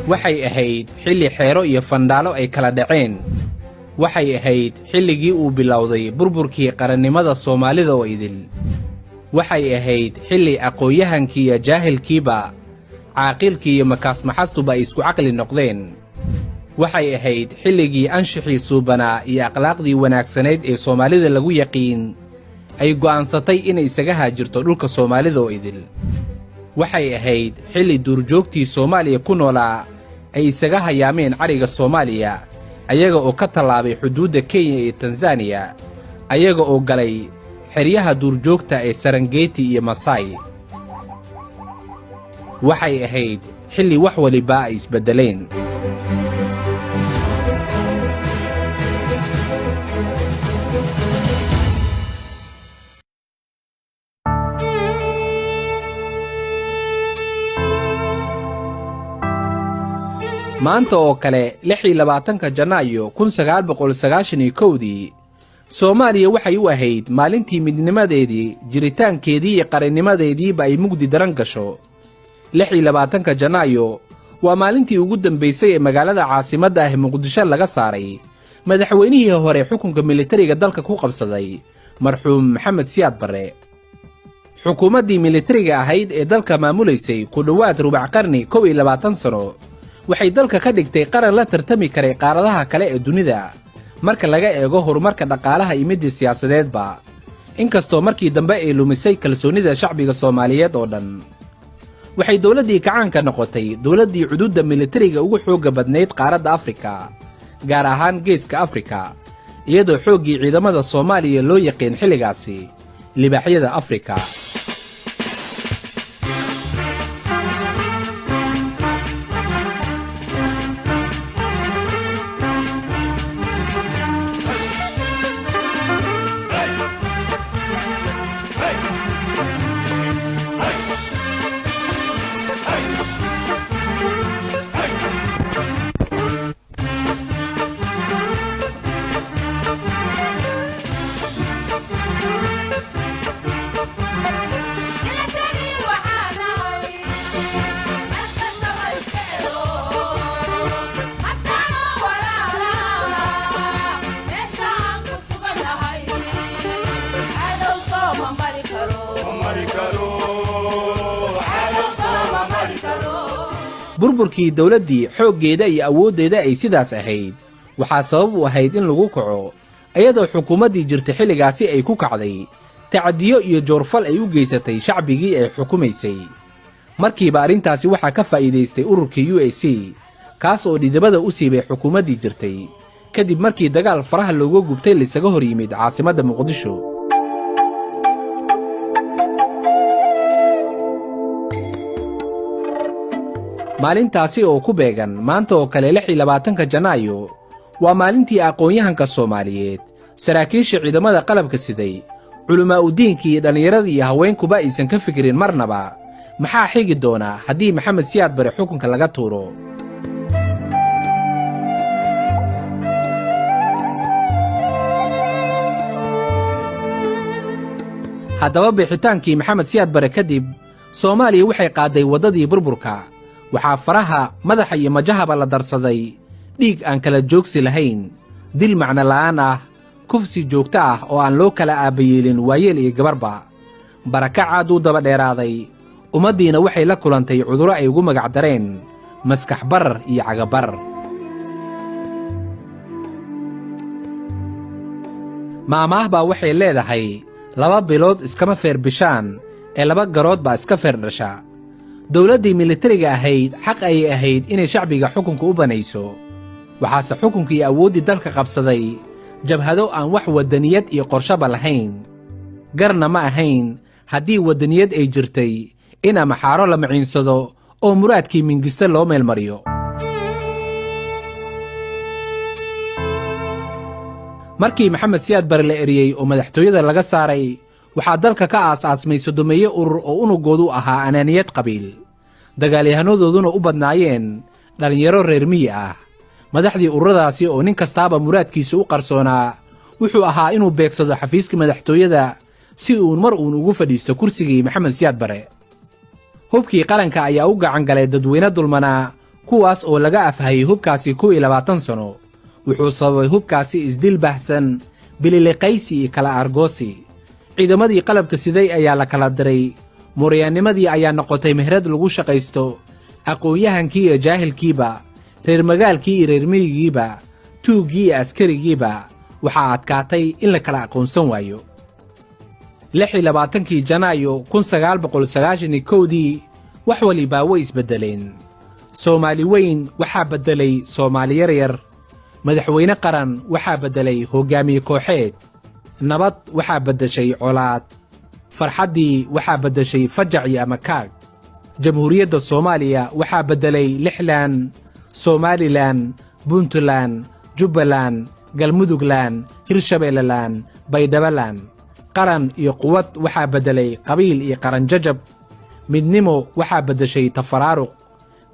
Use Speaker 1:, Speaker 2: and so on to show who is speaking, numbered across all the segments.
Speaker 1: waxay ahayd xilli xeero iyo fandhaalo ay kala dhaceen. waxay ahayd xilligii uu bilowday burburkii qarannimada Soomaalida oo idil. waxay ahayd xilli aqoonyahankii iyo jaahilkiiba, caaqilkii iyo makaasmaxastuba ay isku caqli noqdeen. waxay ahayd xilligii anshixii suubanaa iyo akhlaaqdii wanaagsanayd ee Soomaalida lagu yaqiin ay go'aansatay inay isaga haajirto dhulka Soomaalida oo idil. waxay ahayd xilli duurjoogtii Soomaaliya ku noolaa ay isaga hayaameen cariga Soomaaliya, ayaga oo ka tallaabay xuduudda Kenya iyo Tanzania, ayaga oo galay xeryaha duurjoogta ee Serengeti iyo Maasai. waxay ahayd xilli wax waliba ay isbeddeleen. maanta oo kale 26 Janaayo 1991 Soomaaliya waxay u ahayd maalintii midnimadeedii, jiritaankeedii iyo qarannimadeediiba ay mugdi daran gasho. 26 Janaayo waa maalintii ugu dambaysay ee magaalada caasimadda ah Muqdisho laga saaray madaxweynihii hore xukunka militariga dalka ku qabsaday marxuum Maxamed Siyaad Barre. xukuumaddii militariga ahayd ee dalka maamulaysay ku dhowaad rubac qarni 21 sano waxay dalka ka dhigtay qaran la tartami karay qaaradaha kale ee dunida marka laga eego horumarka dhaqaalaha iyo midda siyaasadeedba, inkastoo markii dambe ay lumisay kalsoonida shacbiga Soomaaliyeed oo dhan. waxay dowladdii kacaanka noqotay dowladdii xuduudda militariga ugu xoogga badnayd qaaradda Afrika, gaar ahaan Geeska Afrika, iyadoo xooggii ciidamada Soomaaliya loo yaqiin xilligaasi libaaxyada Afrika. burburkii dawladdii xooggeeda iyo awooddeeda ay sidaas ahayd waxaa sabab u ahayd in lagu kaco, iyadoo xukuumaddii jirta xilligaasi ay ku kacday tacadiyo iyo joorfal ay u geysatay shacbigii ay xukumaysay. markiiba arrintaasi waxaa ka faa'iidaystay ururkii UAC, kaas oo dhidibada u siibay xukuumaddii jirtay kadib markii dagaal faraha looga gubtay lisaga hor yimid caasimadda Muqdisho. maalintaasi oo ku beegan maanta oo kale 26 Janaayo waa maalintii aqoonyahanka Soomaaliyeed, saraakiisha ciidamada qalabka siday, culumaa u diinkii iyo dhallinyaradii iyo haweenkuba aysan ka fikirin marnaba maxaa xigi doona haddii Maxamed Siyaad Barre xukunka laga tuuro. haddaba bixitaankii Maxamed Siyaad Barre kadib, Soomaaliya waxay qaaday waddadii burburka. waxaa faraha, madaxa iyo majahaba la darsaday dhiig aan kala joogsi lahayn, dil macno la'aan ah, kufsi joogto ah oo aan loo kala aabayeelin waayeel iyo gabarba. barakac aad u daba dheeraaday, ummaddiina waxay la kulantay cudurro ay ugu magac dareen maskax barar iyo cagabarar. maamaah baa waxay leedahay 2 bilood iskama feer bishaan ee 2 garood baa iska feer dhasha. dowladdii militariga ahayd xaq ayay ahayd inay shacbiga xukunka u banayso, waxaase xukunkii awooddii dalka qabsaday jabhado aan wax waddaniyad iyo qorshaba lahayn. garna ma ahayn haddii waddaniyad ay jirtay in amaxaaro la maciinsado oo muraadkii mingiste loo meelmariyo. markii Maxamed Siyaad Barre la eriyey oo madaxtooyada laga saaray, waxaa dalka ka aas-aasmay sodomeeye urur oo unugoodu ahaa anaaniyad qabiil, dagaalyahannadooduna u badnaayeen dhallinyaro reer miyi ah. madaxdii ururadaasi oo nin kastaaba muraadkiisa u qarsoonaa wuxuu ahaa inuu beegsado xafiiska madaxtooyada si uu mar uun ugu fadhiisto kursigii Maxamed Siyaad Barre. hubkii qaranka ayaa u gacan galay dadweyne dulmanaa kuwaas oo laga afhayay hubkaasi 20 sano wuxuu sababay hubkaasi isdil baahsan bililiqaysi iyo kala argoosi ciidamadii qalabka siday ayaa la kala diray muryaanimadii ayaa noqotay meherad lagu shaqaysto aqoon-yahankii iyo jaahilkiiba reer magaalkii iyo reer miyigiiba tuuggii iyo askarigiiba waxaa adkaatay in la kala aqoonsan waayo 26 janaayo 1991dii wax walibaa way isbeddeleen soomaali weyn waxaa beddelay soomaali yaryar madaxweyne qaran waxaa beddelay hoggaamiye kooxeed nabad waxaa beddeshay colaad farxaddii waxaa beddeshay fajac iyo amakaag jamhuuriyadda soomaaliya waxaa beddelay lixlan somalilan puntland jubbaland galmudugland hirshabeelleland baydhabaland qaran iyo quwad waxaa beddelay qabiil iyo qaranjajab midnimo waxaa beddeshay tafaraaruq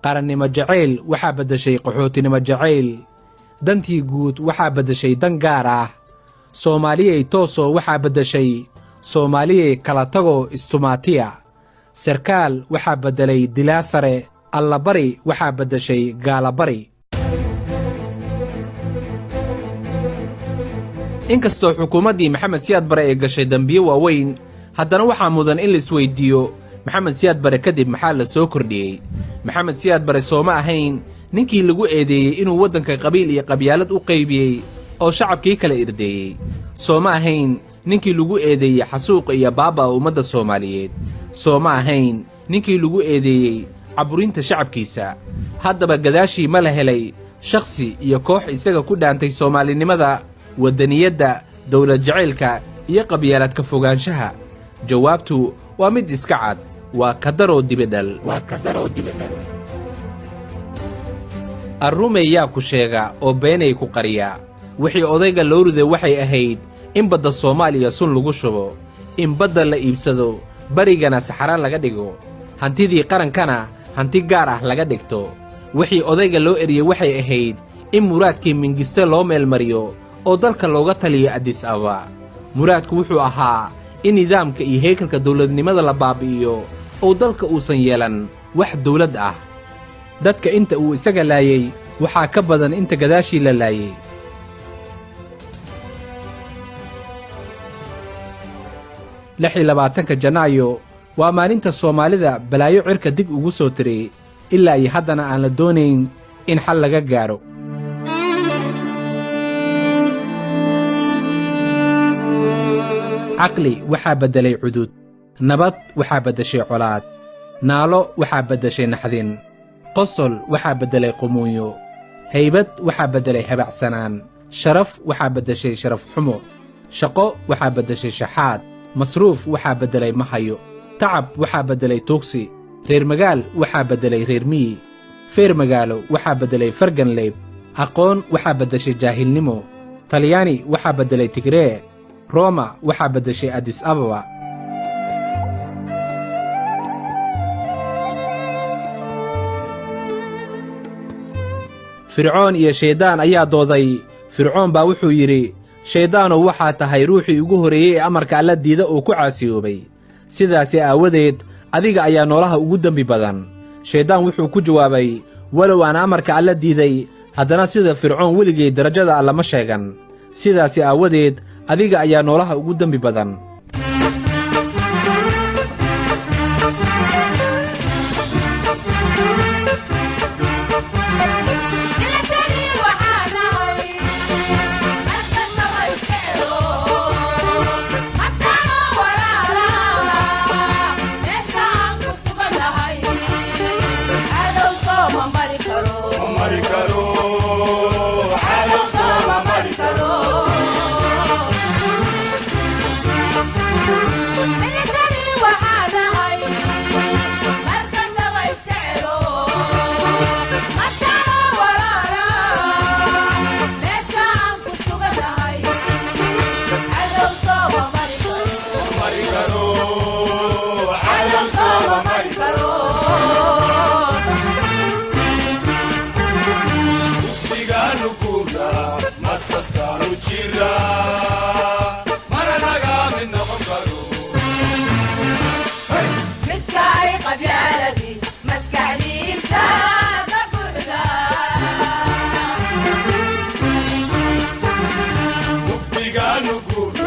Speaker 1: qarannimo jacayl waxaa beddeshay qaxootinimo jacayl dantii guud waxaa beddeshay dan gaar ah soomaaliyey toosoo waxaa beddeshay soomaaliyey kala tagoo istumaatiya sarkaal waxaa beddelay dilaa sare allabari waxaa beddeshay gaalabari inkastoo xukuumaddii maxamed siyaad bare ay gashay dembiyo waaweyn haddana waxaa mudan in la isweyddiiyo maxamed siyaad bare kadib maxaa la soo kordhiyey maxamed siyaad bare sooma ahayn ninkii lagu eedeeyey inuu waddanka qabiil iyo qabyaalad u qaybiyey oo shacabkii kala irdeeyey sooma ahayn ninkii lagu eedeeyey xasuuqa iyo baaba'a ummadda soomaaliyeed sooma ahayn ninkii lagu eedeeyey caburinta shacabkiisa haddaba gadaashii ma la helay shakhsi iyo koox isaga ku dhaantay soomaalinimada waddaniyadda dawlad jacaylka iyo qabyaalad ka fogaanshaha jawaabtu waa mid iska cad waa kadaroo dibidhal arrumey yaa ku sheega oo beenay ku qariya wixii odayga loo riday waxay ahayd in badda soomaaliya sun lagu shubo in badda la iibsado barigana saxara laga dhigo hantidii qarankana hanti gaar ah laga dhigto wixii odayga loo eriyey waxay ahayd in muraadkii mingiste loo meelmariyo oo dalka looga taliyo addis ababa muraadku wuxuu ahaa in nidaamka iyo haykalka dawladnimada la baabi'iyo oo dalka uusan yeelan wax dawlad ah dadka inta uu isaga laayey waxaa ka badan inta gadaashii la laayey 26 janaayo waa maalinta soomaalida balaayo cirka dig ugu soo tiray ilaa iyo haddana aan la doonayn in xal laga gaaro caqli waxaa beddelay cudud nabad waxaa beddeshay colaad naalo waxaa beddeshay naxdin qosol waxaa beddelay qumuunyo haybad waxaa beddelay habacsanaan sharaf waxaa beddeshay sharaf xumo shaqo waxaa beddeshay shaxaad masruuf waxaa beddelay mahayo tacab waxaa beddelay tuugsi reer magaal waxaa beddelay reer miyi feer magaalo waxaa beddelay farganleyb aqoon waxaa beddeshay jaahilnimo talyaani waxaa beddelay tigree rooma waxaa beddeshay addis ababa fircoon iyo shayddaan ayaa dooday fircoon baa wuxuu yidhi shayddaanow waxaa tahay ruuxii ugu horreeyey ee amarka alla diida oo ku caasiyoobay sidaasi aawadeed adiga ayaa noolaha ugu dembi badan shayddaan wuxuu ku jawaabay walow aan amarka alla diiday haddana sida fircoon weligay darajada alla ma sheegan sidaasi aawadeed adiga ayaa noolaha ugu dembi badan
Speaker 2: aanu guurno